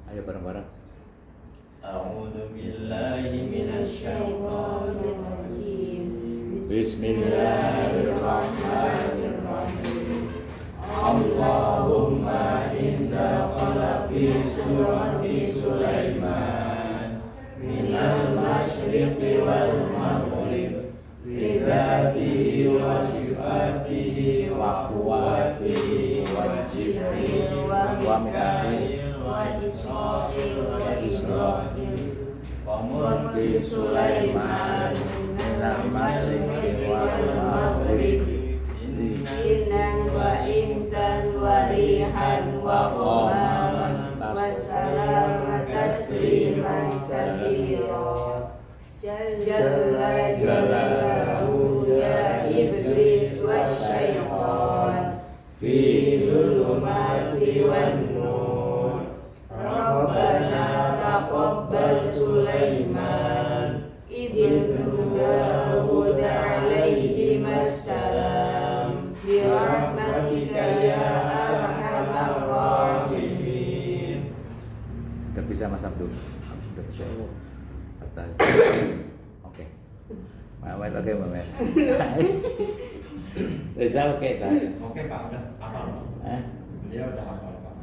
Ayo bareng-bareng. A'udzu billahi minasyaitonir rajim. Bismillahirrahmanirrahim. Allahumma inna qala fi surati Sulaiman minal masyriqi wal maghrib bi dzatihi wa sifatihi wa quwwatihi wa jibrihi wa mika'il wa israfil wa mulki Sulaiman minal masyriqi wal maghrib innan wa insan wa rihan wa qaman wa salama tasliman katsira jalla jalaluhu ya iblis wa syaitan fi dhulumati wan nur rabbana taqabbal Sulaiman ibnu Dawud alaihi assalam bi rahmatika ya arhamar rahimin. Udah bisa Mas Abdul? Sudah bisa. Atas. Oke. Mamet oke Mamet. Bisa oke kan? Oke Pak, udah hafal. Dia udah hafal Pak.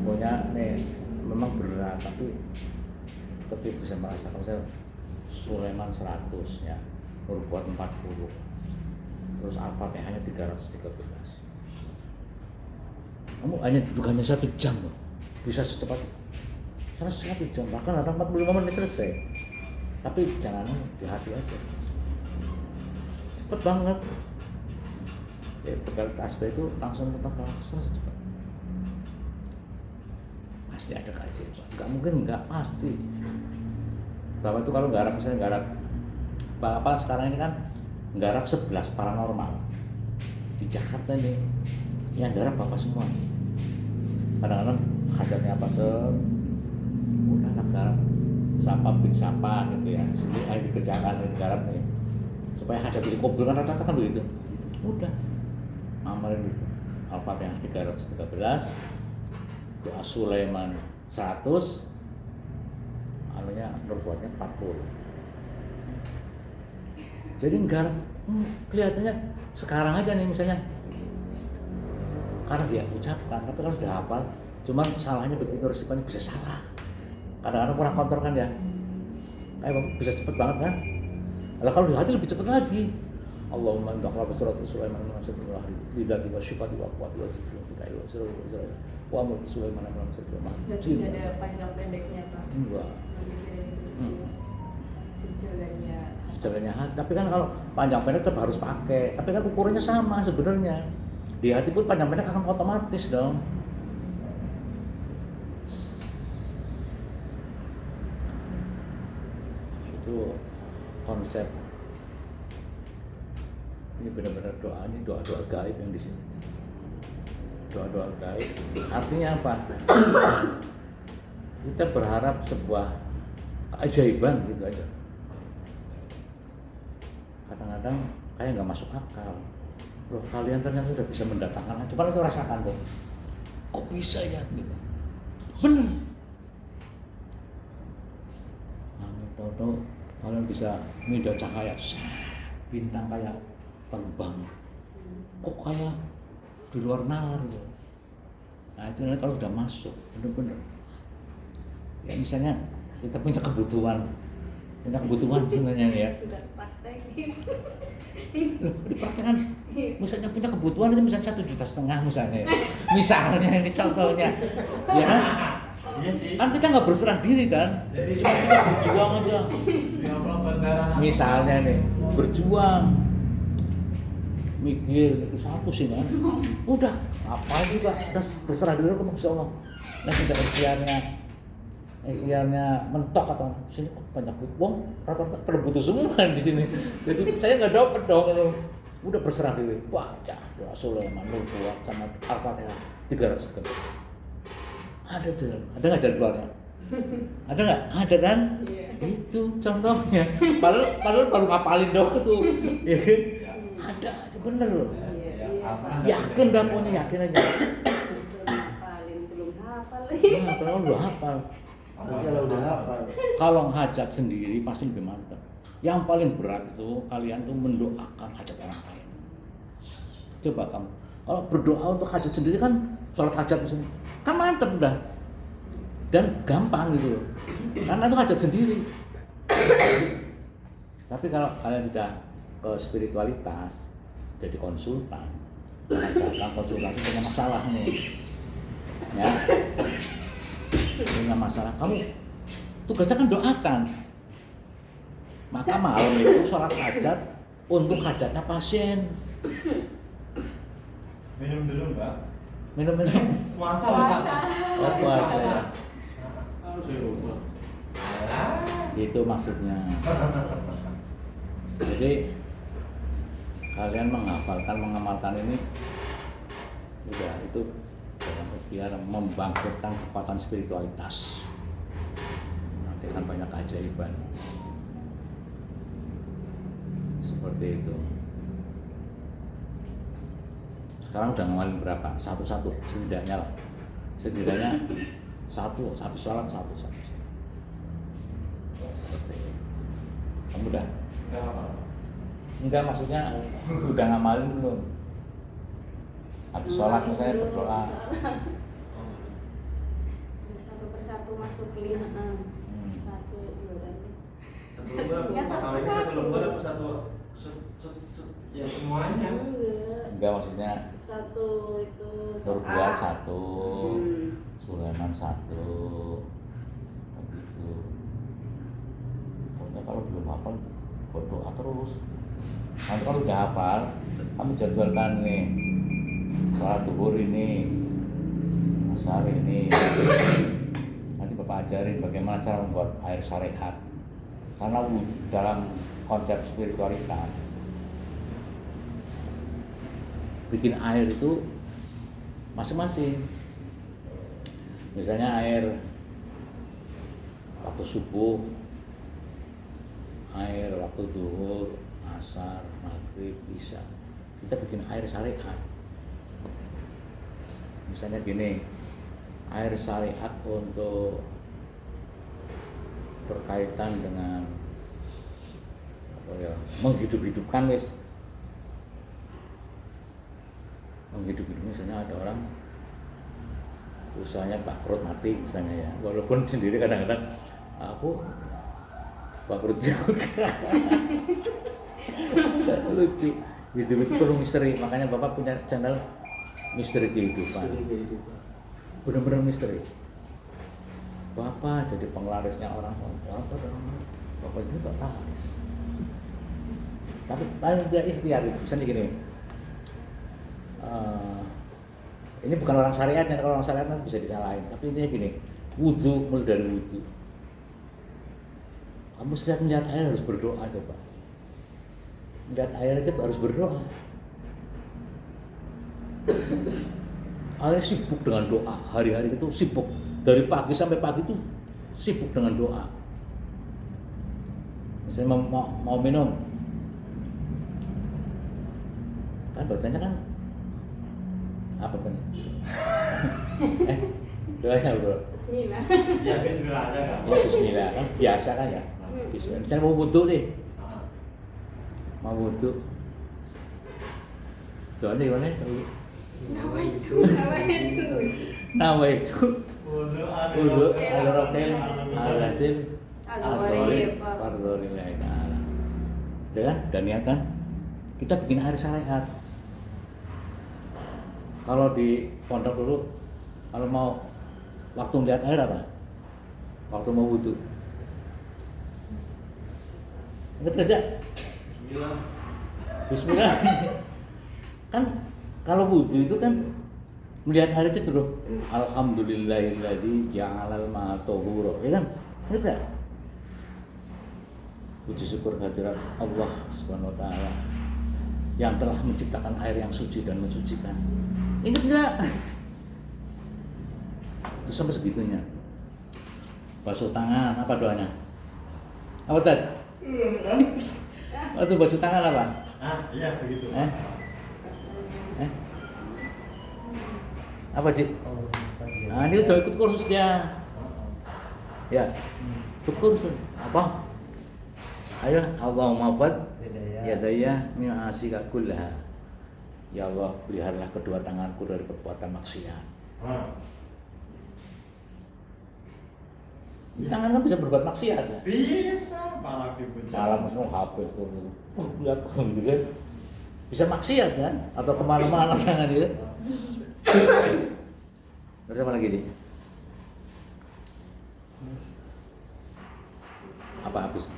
Pokoknya nih memang berat tapi ketika bisa merasakan saya Sulaiman 100 ya, Nur-Buat 40, terus Al-Fatihahnya 313. Kamu hanya 1 jam loh, bisa secepat itu. Selesai 1 jam, bahkan ada 45 menit selesai. Tapi jangan di hati aja, cepet banget. Ya, bekal tasbih itu langsung muter selesai cepat. Pasti ada keajaiban, nggak mungkin nggak, pasti. Bapak itu kalau nggarap, misalnya nggarap Bapak sekarang ini kan nggarap 11 paranormal di Jakarta ini, yang nggarap Bapak semua. Kadang-kadang hajatnya apa udah nggarap sampah big sampah gitu ya, sini air dikerjakan ini garap nih supaya hajat dikabulkan, rata-rata kan begitu. Udah amalin gitu. Al-Fatihah 313, doa Sulaiman 100, anunya Nur-Buatnya 40. Jadi enggak kelihatannya sekarang aja nih misalnya, karena dia ucapkan, tapi kalau sudah hafal, cuman salahnya begitu, resikonya bisa salah. Kadang-kadang kurang kontrol kan ya, kayak bisa cepet banget kan. Kalau di hati lebih cepet lagi. Allahumma anta qala surat Sulaiman maksudul wahri lidzati wa syifati wa quwwati wa jibril wa mika'il wa israfil wa mulki Sulaiman malam serta mah. Tidak ada panjang pendeknya Pak. Enggak. Sejalannya hati. Tapi kan kalau panjang pendek tetap harus pakai. Tapi kan ukurannya sama sebenarnya. Di hati pun panjang pendek akan otomatis dong. Itu konsep. Ini benar-benar doa, ini doa-doa gaib yang di sini. Doa-doa gaib. Artinya apa? Kita berharap sebuah keajaiban gitu aja. Kadang-kadang kayak nggak masuk akal. Loh, kalian ternyata sudah bisa mendatangkan. Coba itu rasakan tuh. Kok bisa ya gitu? Bener. Nah, tahu-tahu kalian bisa mindah cahaya, bintang kayak terbang. Kok kayak di luar nalar gitu. Nah itu nanti kalau sudah masuk, bener-bener. Ya misalnya kita punya kebutuhan sebenarnya ya. Udah praktekin. Dipraktekkan. Misalnya punya kebutuhan itu misalnya 1,5 juta misalnya. Misalnya ini contohnya, ya kan? Iya sih. Kan kita nggak berserah diri kan? Cuma kita berjuang aja. Misalnya nih, berjuang, mikir siapa sih kan? Udah, apa juga, udah berserah diri ke Allah. Nah sudah ikhtiarnya mentok atau sini kok banyak uang, rata-rata pada butuh semua di sini. Jadi saya nggak dapat dong. Udah berserah diri, baca doa Sulaiman, Nur-Buat sama Al-Fatihah 300 kali. Ada tuh, ada nggak jalan keluarnya? Ada nggak? Ada kan? Iya. Itu contohnya. Padahal baru ngapalin doang tuh. Ada bener loh. Yakin dah, pokoknya yakin aja. Belum hafal. Nah, kalau udah hafal. Tapi kalau udah hafal. Kalau hajat sendiri pasti lebih mantap. Yang paling berat itu kalian tuh mendoakan hajat orang lain. Coba kamu, kalau berdoa untuk hajat sendiri kan, sholat hajat misalnya, kan mantap udah. Dan gampang gitu loh. Karena itu hajat sendiri. Tapi kalau kalian sudah ke spiritualitas, jadi konsultan, datang konsultasi punya masalah nih, ya, punya masalah, kamu tugasnya kan doakan. Maka malam itu sholat hajat untuk hajatnya pasien. Minum dulu Mbak. Minum-minum. Puasa. Oh, puasa. Harus lupa. Itu maksudnya. Jadi kalian menghafalkan, mengamalkan ini udah itu dalam ikhtiar membangkitkan kekuatan spiritualitas. Nanti akan banyak keajaiban. Seperti itu. Sekarang udah ngamalin berapa? Satu-satu setidaknya lah. Setidaknya satu, habis sholat satu. Seperti itu. Kamu udah? Enggak, maksudnya udah ngamalin belum? Habis sholat misalnya berdoa. Satu persatu masuk list. Satu Ya satu persatu. Ya semuanya. Enggak, maksudnya Satu itu berbuat satu, Sulaiman satu, begitu. Pokoknya kalau belum hafal berdoa terus. Nanti kalau udah hafal, kamu jadwalkan nih, sholat zuhur ini, asar ini. Nanti Bapak ajarin bagaimana cara membuat air syariat. Karena dalam konsep spiritualitas, bikin air itu masing-masing. Misalnya air waktu subuh, air waktu zuhur, asar, maghrib, isya. Kita bikin air syariat. Misalnya gini, air syariat untuk berkaitan dengan menghidup-hidupkan wis. Menghidup-hidup misalnya ada orang usahanya bangkrut mati misalnya ya, walaupun sendiri kadang-kadang aku bangkrut juga. Lucu, hidup itu perlu misteri, makanya Bapak punya channel Misteri Kehidupan. Benar-benar misteri. Bapak jadi penglarisnya orang Bapak ini penglaris. Tapi paling tidak ikhtiar itu, misalnya gini. Ini bukan orang syariatnya, kalau orang syariat kan bisa disalahin. Tapi intinya gini, wudhu, mulai dari wudhu. Kamu setiap melihat air harus berdoa coba. Melihat air aja harus berdoa. Air sibuk dengan doa, hari-hari itu sibuk. Dari pagi sampai pagi itu sibuk dengan doa. Misalnya mau minum, kan bacanya kan apa kan? Doanya bro. Bismillah. Ya bismillah aja kan. Ya Bismillah kan biasa kan ya. Bismillah. Misalnya mau wudhu nih, mau wudhu. Doanya gimana? Nama itu. Wudhu al-rokel al-hasil al-solid fardholillahi ta'ala. Ya kan? Dan niatkan kita bikin air syariat. Kalau di pondok dulu, kalau mau waktu melihat air apa? Waktu mau wudhu. Ingat kerja? Bismillah. Kan kalau wudhu itu kan melihat air itu terus alhamdulillahilladzi ja'alal ma'a tahura. Ya kan? Ingat enggak? Puji syukur kehadirat Allah Subhanahu wa taala yang telah menciptakan air yang suci dan mensucikan. Ingat enggak? Itu sampai segitunya. Basuh tangan, apa doanya? Apa tadi? Waktu basuh tangan apa? Iya begitu. Eh? Apa Cik? Nah ini udah ikut kursus dia. Ya, ikut kursus. Apa? Ayo, Allahumma fad yadaya min asika kullaha. Ya Allah, peliharalah kedua tanganku dari perbuatan maksiat. Ini tangan kan bisa berbuat maksiat ya? Bisa, malah dipuja. Malam semua HP tuh, lihat gitu kan? Bisa maksiat kan? Atau kemana-mana tangan itu? Terus apa lagi sih? Apa habis?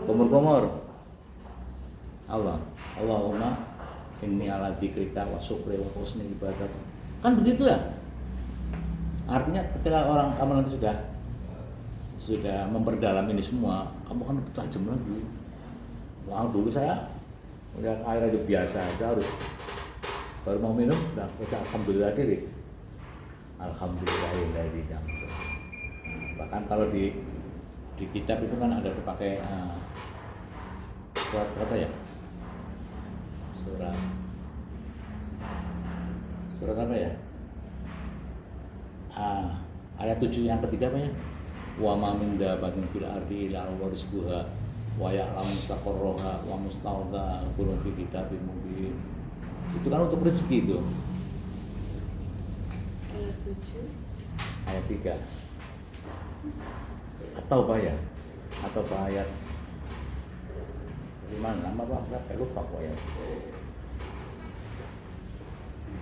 Kumur-kumur. Allahumma inni ala dzikrika wa syukri wa husni ibadat. Kan begitu ya? Artinya ketika orang kamu nanti sudah memperdalam ini semua, kamu kan lebih tajam lagi. Wah, dulu saya udah air aja biasa aja, harus baru mau minum udah baca alhamdulillah diri. Alhamdulillahilladzi jamtu. Bahkan kalau di kitab itu kan ada dipakai surat berapa ya? Surat apa ya? Ayat 7 yang ketiga apa ya? Wa ma min dabbatin fil ardi illa Allahu rizquha wa ya'lamu mustaqarraha wa mustawda'aha kullu fi kitabim mubin. Itu kan untuk rezeki itu. Ayat 7. Ayat 3. Atau apa ya? Atau apa ayat di mana? Nama apa? Saya lupa kok ya.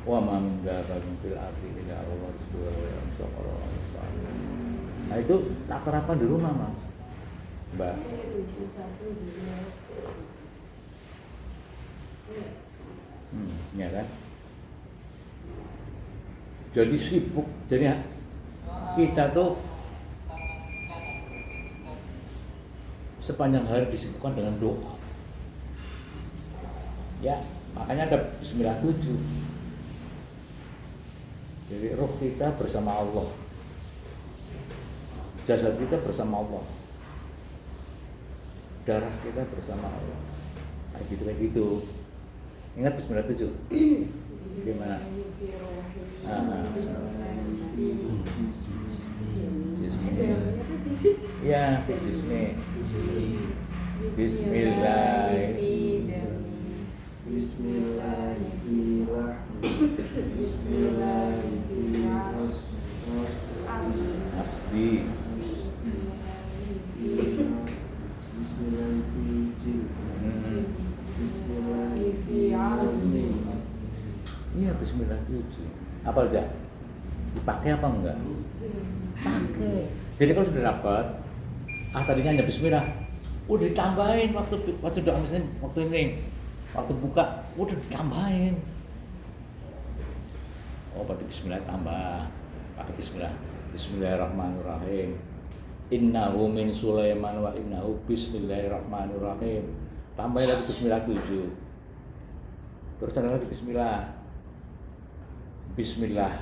Wa ma min dabbatin fil ardi illa Allahu rizquha wa ya'lamu mustaqarraha wa mustawda'aha. Nah itu tak terapkan di rumah Mas, Mbak. Ya kan? Jadi sibuk, jadi kita tuh sepanjang hari disibukkan dengan doa. Ya, makanya ada Bismillah 7. Jadi roh kita bersama Allah, jasad kita bersama Allah, darah kita bersama Allah. Kayak gitu. Ingat Bismillah 7. Gimana? Bismillah. Ya, Bismillah. Hasbi. Iya Bismillah 7. Apa aja? Dipakai apa enggak? Pakai. Jadi kalau sudah dapat, tadinya hanya Bismillah, udah ditambahin waktu doa mesin, waktu ini, waktu buka, udah ditambahin. Oh, berarti Bismillah tambah, pakai Bismillah. Bismillahirrahmanirrahim. Innahu min Sulaiman wa innahu bismillahirrahmanirrahim. Tambahin lagi Bismillah 7. Terus ada lagi Bismillah. Bismillah.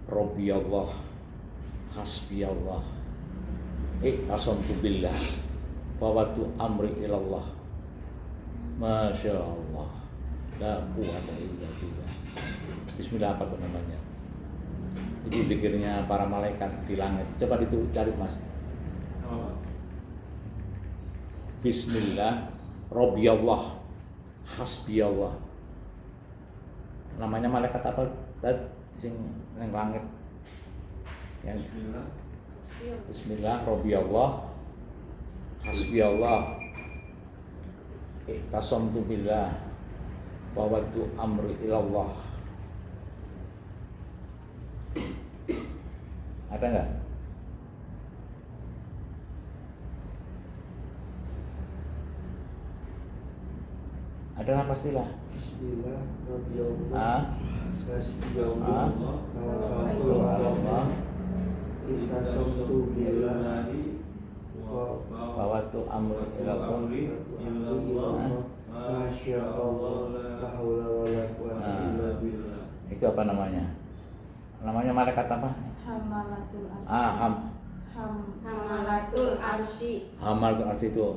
Rabbiyallah. Hasbiyallah. Iqtasamtu billah. Fawatu amri ilallah. Masya Allah. La quwwata illa billah. Bismillah apa tuh namanya? Itu zikirnya para malaikat di langit. Coba cari Mas. Bismillah, Rabbiyallah, Hasbiyallah. Namanya malaikat apa? Sing nang langit. Yang Bismillah, Rabbiyallah, Hasbiyallah. Iqtasamtu billah wa waddu amri ilallah. Ada enggak? Ada nggak pastilah? Bismillah, Rabbiyallah, Hasbiyallah, Ah. Tawakkaltu ala Allah, Iqtasamtu billahi Fawatu amri ilallah. Masya Allah, la haula wala quwwata illa billah. Itu apa namanya? Namanya malaikat apa? Hamalatul arsy. Hamalatul arsy. Hamalatul arsy itu.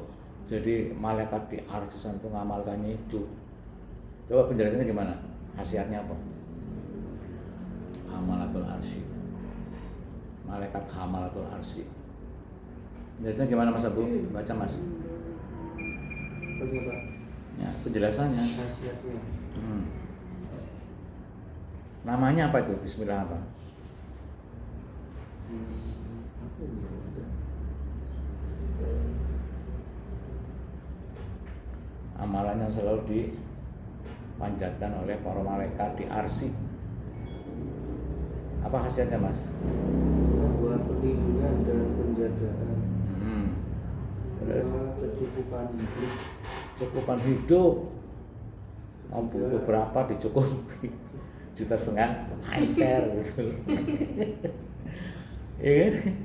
Jadi malaikat di arsy itu ngamalkannya itu. Coba penjelasannya gimana? Khasiatnya apa? Hamalatul arsy. Malaikat hamalatul arsy. Biasanya gimana Mas Abu? Baca Mas. Bagaimana? Ya, penjelasannya. Khasiatnya. Namanya apa itu? Bismillah apa? Apa ini? Amalan yang selalu dipanjatkan oleh para malaikat di arsy. Apa khasiatnya Mas? Buat perlindungan dan penjagaan. Terus Kecukupan hidup. cukupan hidup. Mau butuh berapa dicukupi. 1,5 juta ancer gitu. Iya kan?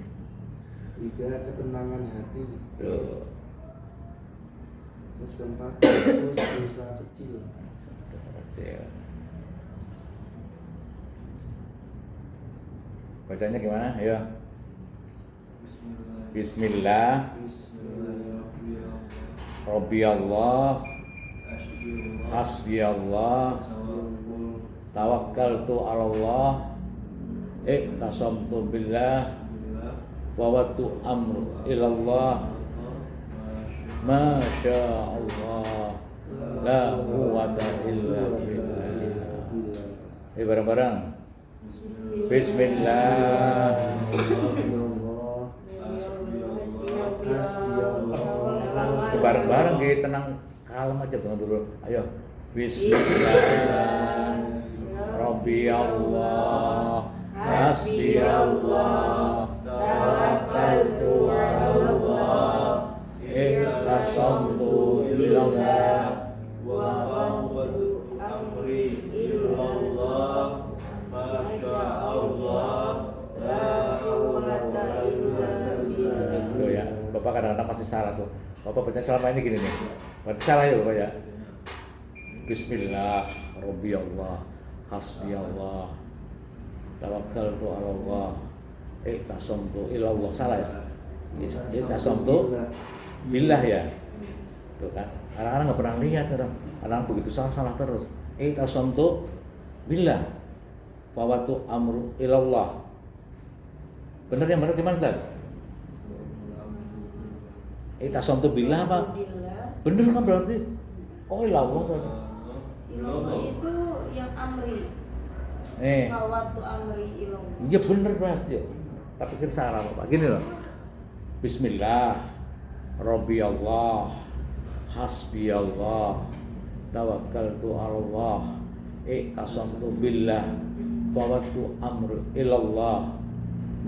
3 ketenangan hati. Tuh. Terus keempat terus dosa kecil. Dosa kecil. Bacanya gimana? Ayo. Bismillah. Rabbiyallah. Hasbiyallah. Tawakkaltu 'ala Allah. Iqtasamtu billah. Wa watu amru ilallah. Masya Allah. La quwwata illa billah. Bareng-bareng. Bismillah. Bareng-bareng gitu, tenang, kalem aja banget dulu. Ayo. Bismillah. Rabbi Allah. Hasbi Allah. Tawakkaltu 'ala Allah. Ikhtasamtu ilallah. Wa fawwadu amri ilallah. Masya Allah. La quwwata illa billah. Tuh ya, Bapak kadang-kadang masih salah tuh. Bapak baca selama ini gini nih. Berarti salah ya Bapak ya. Bismillah, Rabbi Allah, Hasbi Allah, Tawakkaltu 'ala Allah, Iqtasamtu ilallah. Salah ya? Iqtasamtu billah ya. Tuh kan. Anak-anak nggak pernah lihat orang. Anak begitu salah terus. Iqtasamtu billah. Fawatu amru ilallah. Bener yang bener gimana tadi? Iqtasamtu billah apa? Bener kan berarti? Oh ilallah tadi. Ilallah itu yang amri. Fawatu amri ilallah. Iya bener berarti. Tak pikir salah Bapak. Gini loh. Bismillah. Rabbi Allah. Hasbi Allah. Tawakkaltu 'ala Allah. Iqtasamtu billah. Fawatu amru ilallah.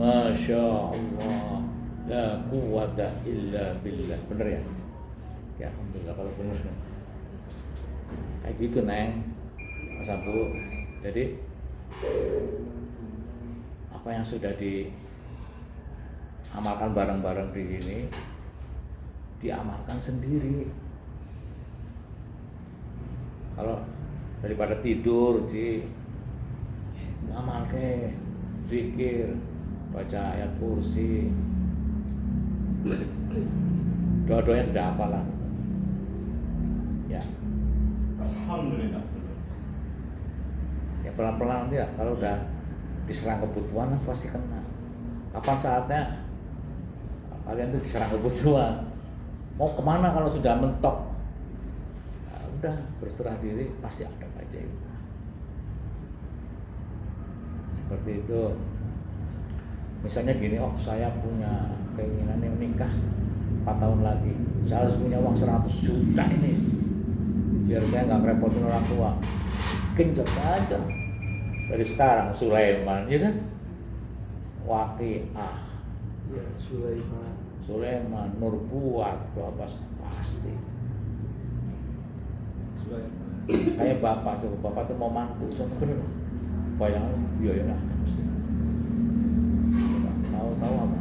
Masya Allah. La quwwata illa billah. Bener ya? Ya alhamdulillah kalau bener. Kayak gitu Neng. Mas Abu. Jadi apa yang sudah diamalkan bareng-bareng di sini diamalkan sendiri. Kalau daripada tidur ngamal ke zikir, baca ayat kursi, doa-doanya sudah hafal lah. Ya, Alhamdulillah. ya pelan-pelan nanti ya kalau udah diserang kebutuhan pasti kena. Kapan saatnya kalian tuh diserang kebutuhan? Mau kemana kalau sudah mentok? Nah, udah berserah diri pasti ada keajaiban. Seperti itu. Misalnya gini, oh saya punya keinginan yang nikah 4 tahun lagi, saya harus punya uang 100 juta ini biar saya nggak ngerepotin orang tua. Genjot aja dari sekarang Sulaiman, ya kan? Waqiah, Ya, Sulaiman, Nurbuat, pasti. Kayak bapak tuh mau mantu, coba bener. Bayangan biaya lah mesti. Tahu apa?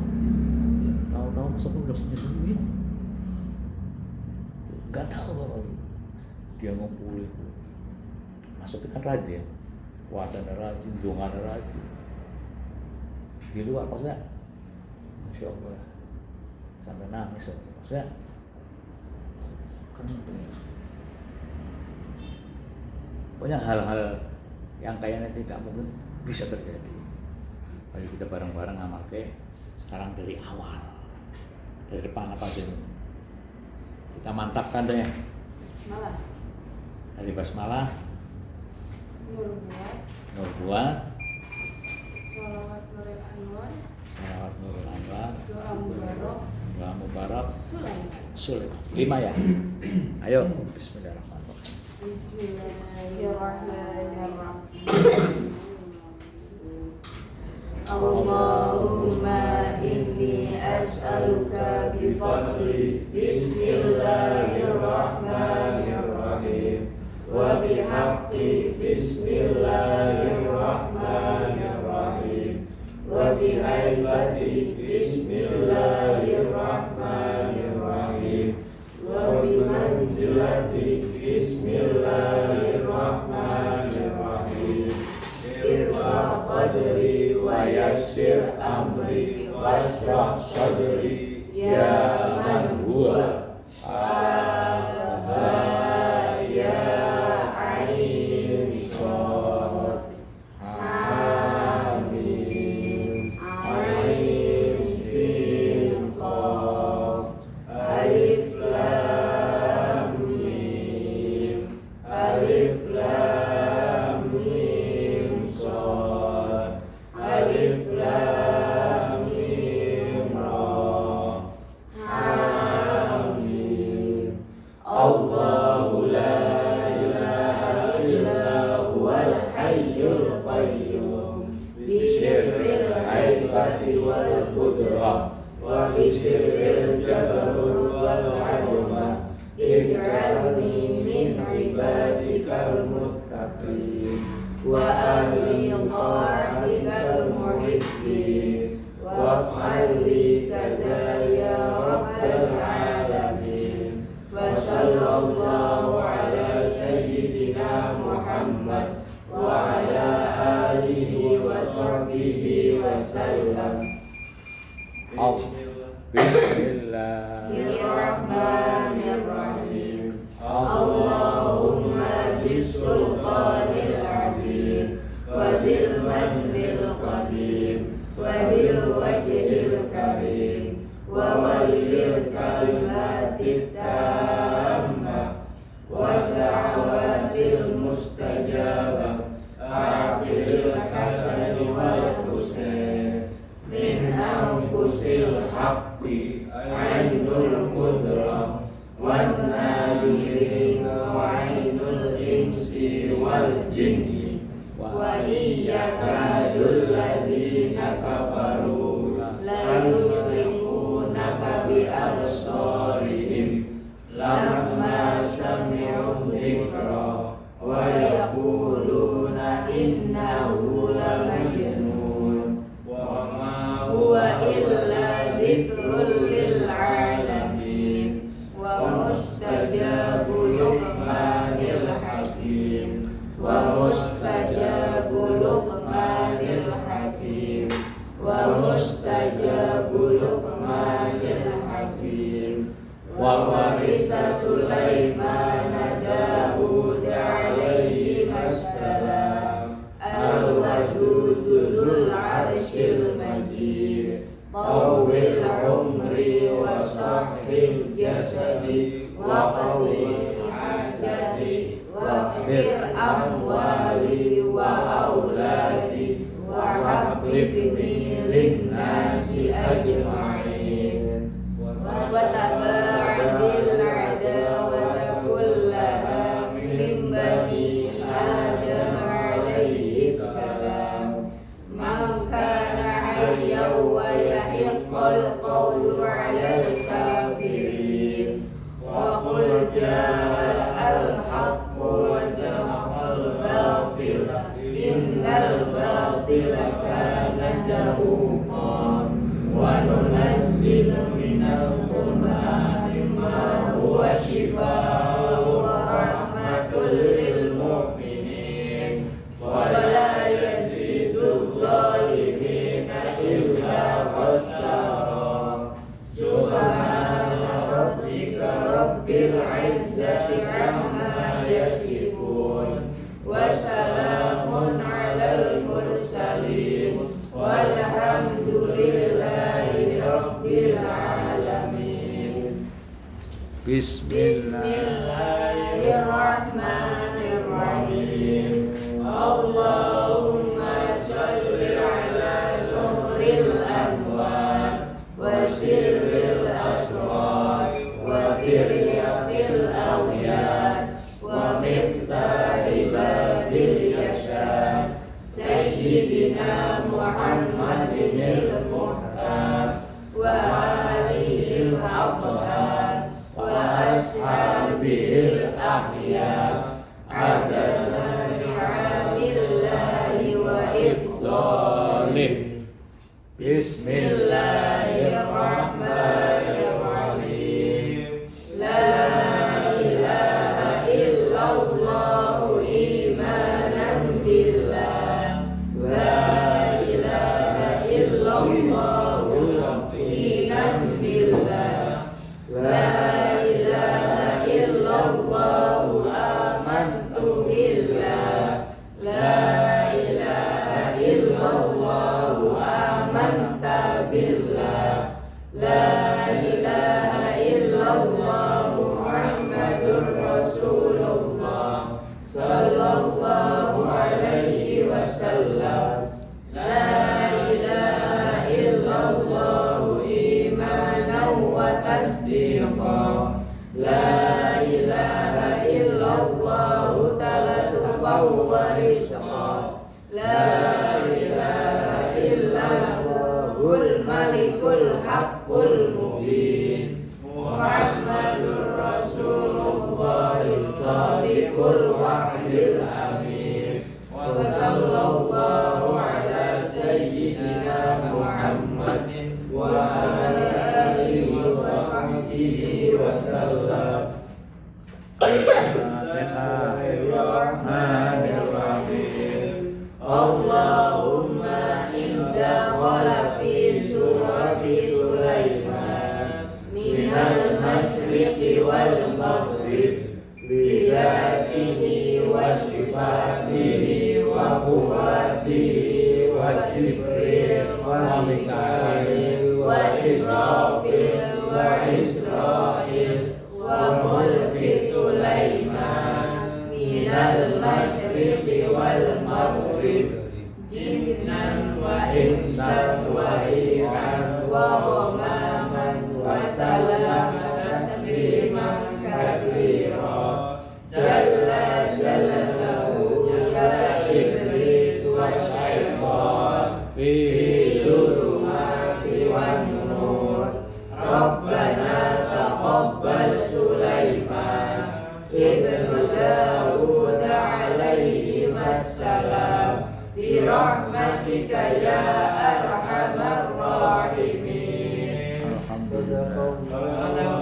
Tahu masa udah punya duit? Gak tahu bapak. Dia ngumpulin. Maksudnya kan rajin, wacana rajin, dongan rajin. Di luar maksudnya, Masya Allah, sampai nangis. Maksudnya, kan banyak hal-hal yang kayaknya tidak mungkin bisa terjadi. Ayo kita bareng-bareng ngamal ke sekarang dari awal, dari depan apa aja ini. Kita mantapkan deh. Bismillah. Dari basmalah, Nur buat, Sholawat Nurul Anwar, salawat nurul anwar, doa mubarak, doa mubarak, Sulaiman. 5 ya. Ayo, bismillahirrahmanirrahim. Bismillahirrahmanirrahim. Allahumma inni as'aluka bifadli bismillahirrahmanirrahim wa bihaqqi bismillahirrahmanirrahim wa bihaibati bismillahirrahmanirrahim wa bimanzilati bismillahirrahmanirrahim irfa qadri wa yassir amri washrah sadri ya man huwa Aha ya ain shad hamim ain sin qaf alif lam mim shad alif lam mim ra hamim Allahu la ilaha illa huwal hayyul qayyum bisirril haibati wal qudrah wa bisirril jabarut wal azmah ij'alni min ibadikal mustaqim wa ahli ta'atikal muhibbin waf'al li kada ya rabbal alamin wa sallallahu ala sayyidina Muhammad wa ala alihi wa sahbihi wa sallam. Bismillahirrahmanirrahim. Allahumma bisultanil azim wa bil manil qadim wa bil wajhil karim wa waliyil kalimatit tammah wa da'watil mustajabah aqil hasani wal husn min anfusil haqqi ainul qudrah wan nadirin wa ainul insi wal jinni wa iyyaka dulladina kafaru la yusrifunaka bi absarihim lamma sami'u dhikra wa yaquluna innahu la majnun wa ma huwa illa dzikrul lil alamin wa mustajabu luqmanil hakim wa mustajabu luqmanil hakim wa mustajabu luqmanil hakim wa warisa Sulaiman Daud alaihi wassalam al-wadudul arshil majid tawil umri wa sahhil jasadi wa qawil hajati wa khir amwali wa auladi wa habbibni linnasi ajma'in wa taba'adil adawata kullaha min bani Adam alaihi salam man kana hayyan wa yahiqqal qawlu alal kafirin wa qul ja'al haqqu wa zahaqal batil innal batila kana سيدنا محمد المختار وآله الأطهار وأصحابه الأخيار عدد نعم الله وإفضاله. Bismillahirrahmanirrahim. La ilaha illallah imanan billah. La ilaha illallah yaqinan billah. La ilaha illallah amantu billah. La ilaha illallah amanta billah. La ilaha illallah Muhammadur Rasulullah sallallahu alaihi wasallam. La ilaha illallah imanan wa tasdiqan. La ilaha illallah talatufa wa rizqan. La ilaha illallahul malikul haqqul mubin. Muhammadur Rasulullah sadiqul wahyil amin. Wa sallallahu ala sayyidina Muhammadin wa ala alihi wa sahbihi wa sallam. Bismillahirrahmanirrahim. Allahumma inda qala fi surati Sulaiman minal masyriqi wal maghrib biyatihi wa sifatihi wa quwwatihi wa Jibril wa Mikail wa Israfil wa Israil wa mulki Sulaiman minal masyriqi wal maghrib jinnan wa insan wa iran wa ghomaman wa salaman tasliman katsira. Jalla jalaluhu ya iblis wa syaitan fi dhulumati wan nur. Rabbana taqabbal Sulaiman ibnu Dawud alaihi wassalam bi rahmatika ya arhamar rahimin. Sadaqallah.